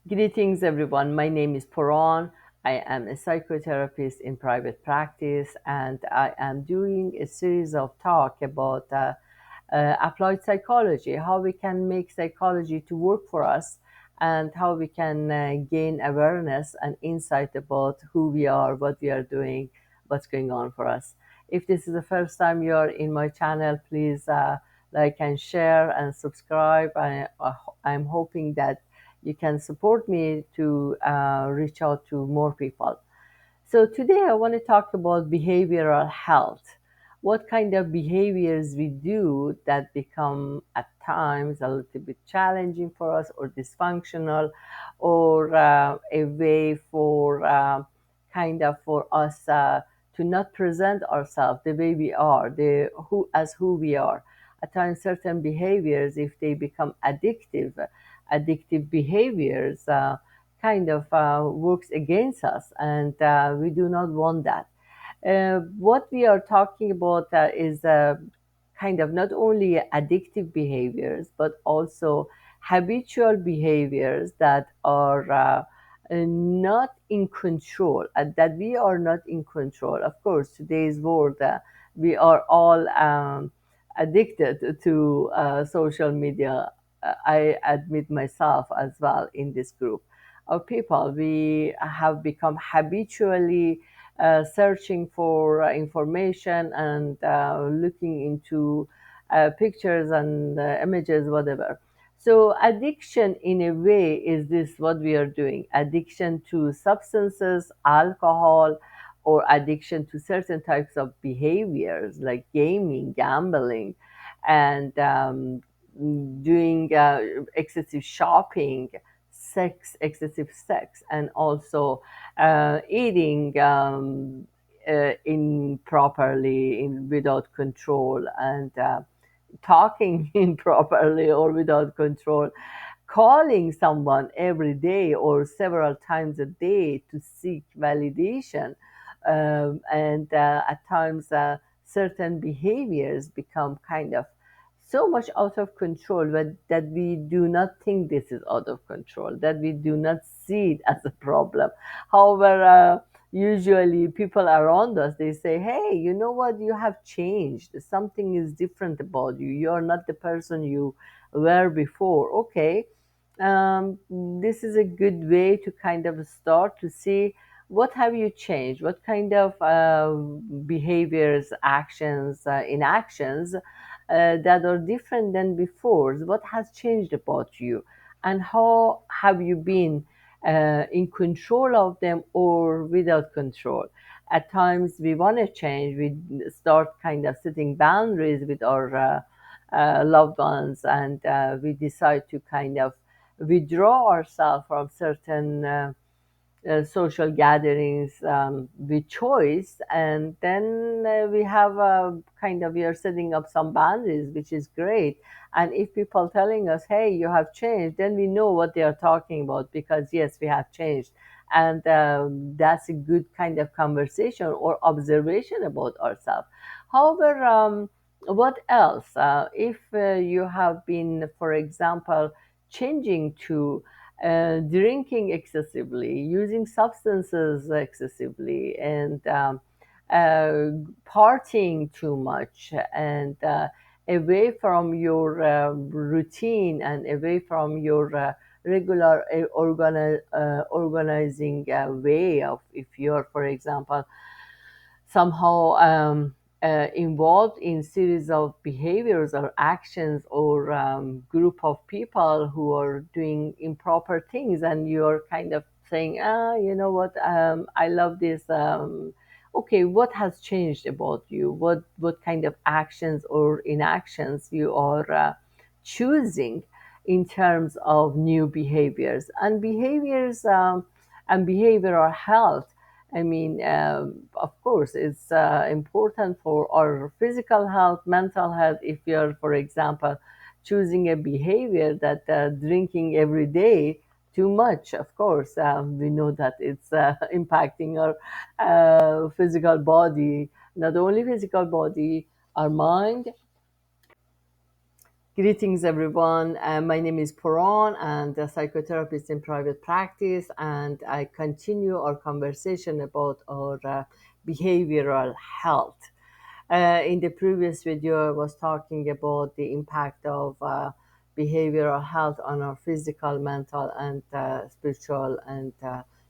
Greetings, everyone. My name is Poran. I am a psychotherapist in private practice, and I am doing a series of talk about applied psychology, how we can make psychology to work for us, and how we can gain awareness and insight about who we are, what we are doing, what's going on for us. If this is the first time you're in my channel, please like and share and subscribe. I'm hoping that you can support me to reach out to more people. So, today I want to talk about behavioral health. What kind of behaviors we do that become at times a little bit challenging for us or dysfunctional, or a way for kind of for us to not present ourselves the way we are, who we are. At times, certain behaviors, if they become addictive behaviors, kind of works against us, and we do not want that. What we are talking about is kind of not only addictive behaviors, but also habitual behaviors that are not in control, that we are not in control. Of course, today's world, we are all addicted to social media. I admit myself as well in this group of people. We have become habitually searching for information and looking into pictures and images, whatever. So, addiction in a way is this what we are doing: addiction to substances, alcohol, or addiction to certain types of behaviors like gaming, gambling, and doing excessive shopping, excessive sex, and also eating improperly, without control, and talking improperly or without control, calling someone every day or several times a day to seek validation. And at times, certain behaviors become kind of so much out of control, that we do not think this is out of control, that we do not see it as a problem. However, usually people around us, they say, hey, you know what, you have changed, something is different about you, you're not the person you were before. Okay, this is a good way to kind of start to see what have you changed, what kind of behaviors, actions, inactions that are different than before, what has changed about you, and how have you been in control of them or without control. At times we want to change, we start kind of setting boundaries with our loved ones, and we decide to kind of withdraw ourselves from certain social gatherings with choice, and then we have a kind of, we are setting up some boundaries, which is great. And if people telling us, hey, you have changed, then we know what they are talking about, because yes, we have changed. And that's a good kind of conversation or observation about ourselves. However, what else, if you have been, for example, changing to drinking excessively, using substances excessively, and partying too much, and away from your routine, and away from your regular organizing way of, if you're, for example, somehow involved in series of behaviors or actions, or group of people who are doing improper things, and you're kind of saying, you know what, I love this. Okay, what has changed about you, what kind of actions or inactions you are choosing in terms of new behaviors and behaviors, and behavioral health. I mean, of course, it's important for our physical health, mental health. If you're, for example, choosing a behavior that drinking every day too much, of course, we know that it's impacting our physical body, not only physical body, our mind, Greetings, everyone. My name is Poran, and a psychotherapist in private practice, and I continue our conversation about our behavioral health. In the previous video, I was talking about the impact of behavioral health on our physical, mental, and spiritual and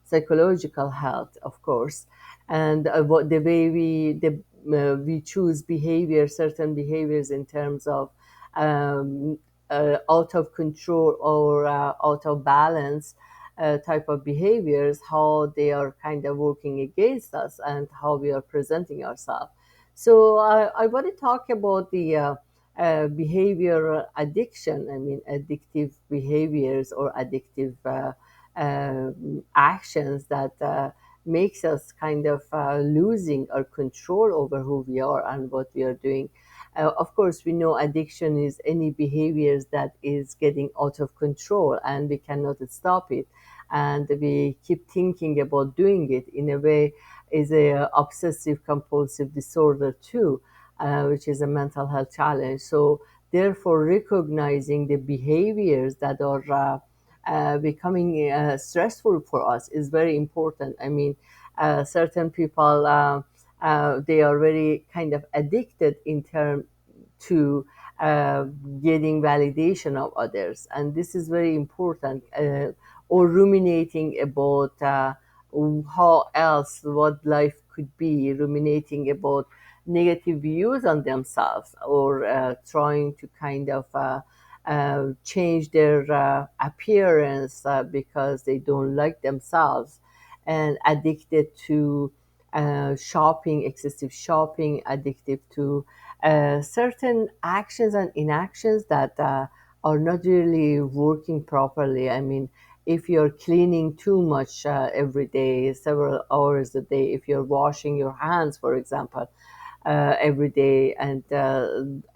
psychological health, of course, and what the way we choose behavior, certain behaviors in terms of um, out of control or out of balance type of behaviors, how they are kind of working against us and how we are presenting ourselves. So I want to talk about the behavioral addiction. I mean, addictive behaviors or addictive actions that makes us kind of losing our control over who we are and what we are doing. Of course, we know addiction is any behaviors that is getting out of control and we cannot stop it. And we keep thinking about doing it in a way is a obsessive compulsive disorder too, which is a mental health challenge. So therefore, recognizing the behaviors that are becoming stressful for us is very important. I mean, certain people they are very kind of addicted in term to uh, getting validation of others, and this is very important. Or ruminating about how else what life could be, ruminating about negative views on themselves, or trying to kind of change their appearance because they don't like themselves, and addicted to shopping, excessive shopping, addicted to certain actions and inactions that are not really working properly. I mean, if you're cleaning too much every day, several hours a day, if you're washing your hands, for example, every day, and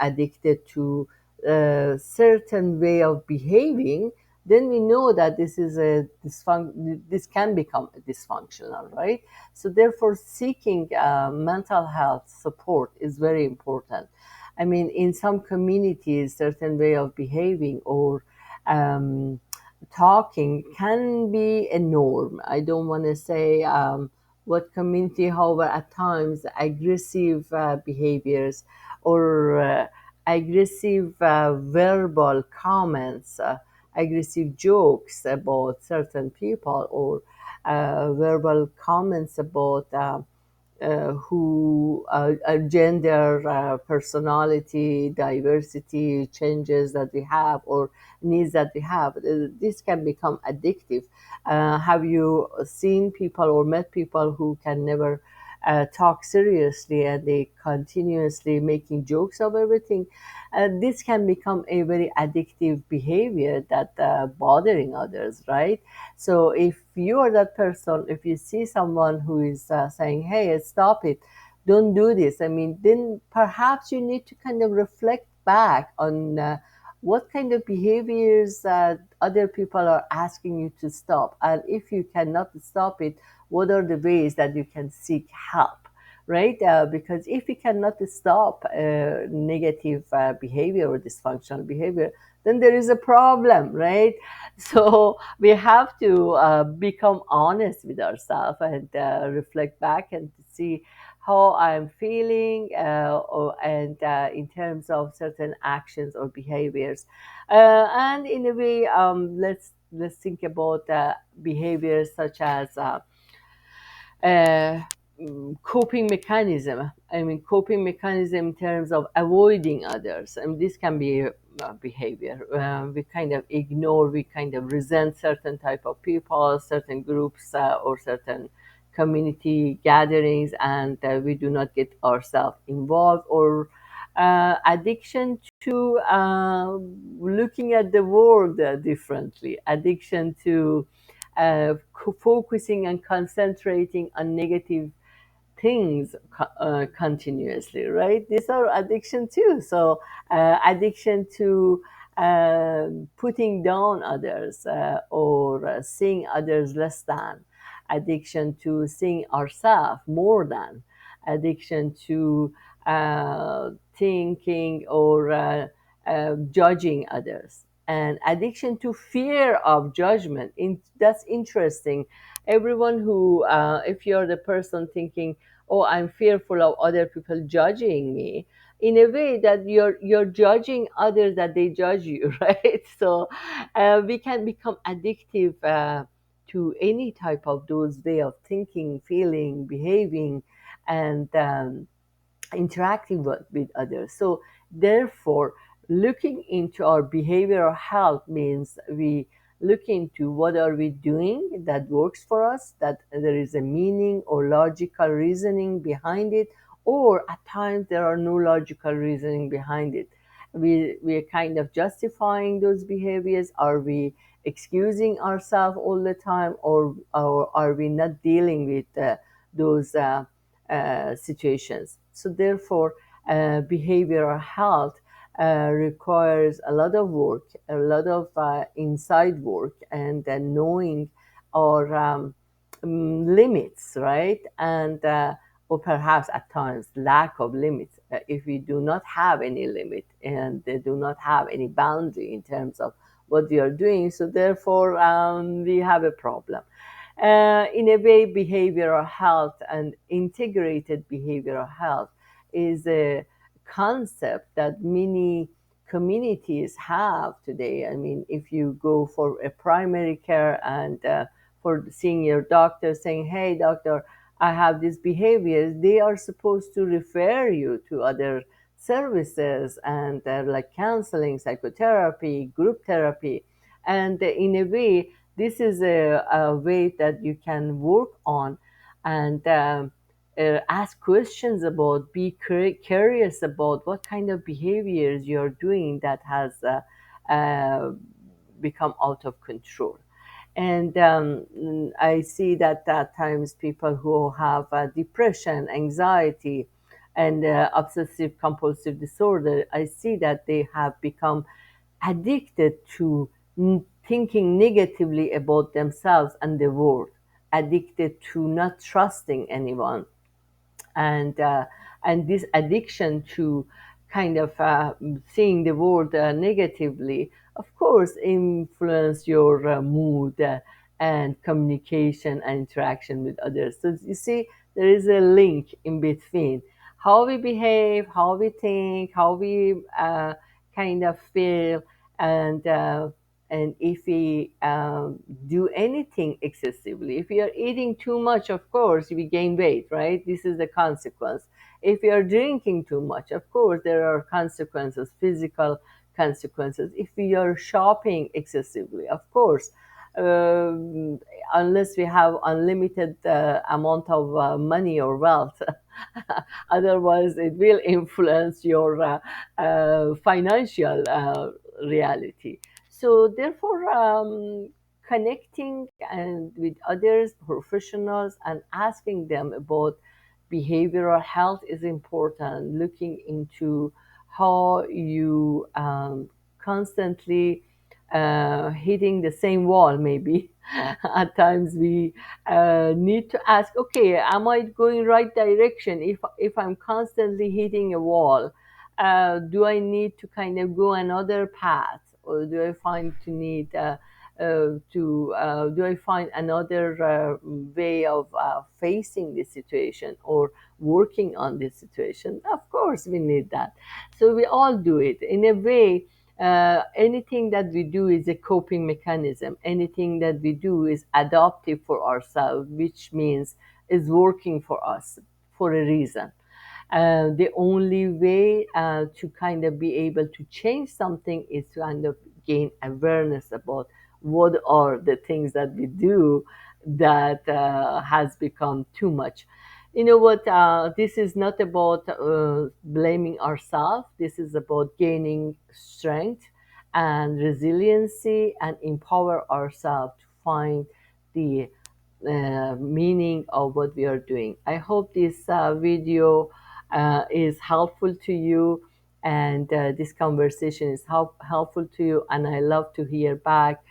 addicted to a certain way of behaving, then we know that this is a this can become dysfunctional, right? So therefore, seeking mental health support is very important. I mean, in some communities, certain way of behaving or um, talking can be a norm. I don't want to say what community, however, at times aggressive behaviors or aggressive verbal comments, aggressive jokes about certain people, or verbal comments about who gender, personality, diversity changes that we have or needs that we have. This can become addictive. Have you seen people or met people who can never talk seriously and they continuously making jokes of everything? This can become a very addictive behavior that bothering others, right? So if you are that person, if you see someone who is saying, "Hey, stop it, don't do this," I mean, then perhaps you need to kind of reflect back on what kind of behaviors other people are asking you to stop, and if you cannot stop it, what are the ways that you can seek help, right? Because if you cannot stop negative behavior or dysfunctional behavior, then there is a problem, right? So we have to become honest with ourselves and reflect back and see how I'm feeling, and in terms of certain actions or behaviors, and in a way, let's think about behaviors such as uh, coping mechanism. I mean, coping mechanism in terms of avoiding others. I mean, this can be behavior. We kind of ignore, we kind of resent certain type of people, certain groups, or certain community gatherings, and we do not get ourselves involved, or addiction to looking at the world differently, addiction to focusing and concentrating on negative things continuously, right? These are addiction too. So addiction to putting down others, or seeing others less than, addiction to seeing ourselves more than, addiction to thinking or judging others, and addiction to fear of judgment. That's interesting. Everyone who, if you're the person thinking, "Oh, I'm fearful of other people judging me," in a way that you're judging others that they judge you, right? So we can become addictive to any type of those way of thinking, feeling, behaving, and interacting with others. So, therefore, looking into our behavioral health means we look into what are we doing that works for us, that there is a meaning or logical reasoning behind it, or at times there are no logical reasoning behind it. We are kind of justifying those behaviors. Are we excusing ourselves all the time, or are we not dealing with those situations? So, therefore, behavioral health requires a lot of work, a lot of inside work, and knowing our limits, right? And or perhaps at times lack of limits. If we do not have any limit and they do not have any boundary in terms of what we are doing, so therefore we have a problem. In a way, behavioral health and integrated behavioral health is a concept that many communities have today. I mean, if you go for a primary care and for seeing your doctor saying, "Hey, doctor, I have these behaviors," they are supposed to refer you to other services and like counseling, psychotherapy, group therapy. And in a way, this is a way that you can work on and ask questions about, be curious about what kind of behaviors you're doing that has uh, become out of control. And I see that at times people who have depression, anxiety, and obsessive compulsive disorder, I see that they have become addicted to thinking negatively about themselves and the world, addicted to not trusting anyone, and this addiction to kind of seeing the world negatively, of course, influence your mood and communication and interaction with others. So you see, there is a link in between how we behave, how we think, how we kind of feel, and if we do anything excessively. If we are eating too much, of course, we gain weight, right? This is the consequence. If we are drinking too much, of course, there are consequences, physical consequences. If we are shopping excessively, of course, um, unless we have unlimited amount of money or wealth, otherwise it will influence your financial reality. So therefore, connecting and with others, professionals, and asking them about behavioral health is important. Looking into how you constantly hitting the same wall, maybe. At times we need to ask, okay, am I going right direction? If I'm constantly hitting a wall, do I need to kind of go another path, or do I find to need to do I find another way of facing the situation or working on this situation? Of course, we need that. So we all do it in a way. Anything that we do is a coping mechanism. Anything that we do is adaptive for ourselves, which means is working for us for a reason. The only way to kind of be able to change something is to kind of gain awareness about what are the things that we do that has become too much. You know what? This is not about blaming ourselves. This is about gaining strength and resiliency and empower ourselves to find the meaning of what we are doing. I hope this video is helpful to you, and this conversation is helpful to you. And I love to hear back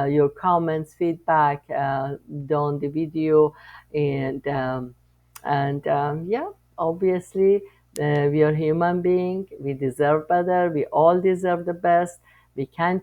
your comments, feedback on the video, and yeah, obviously We are human beings. We deserve better. We all deserve the best. We can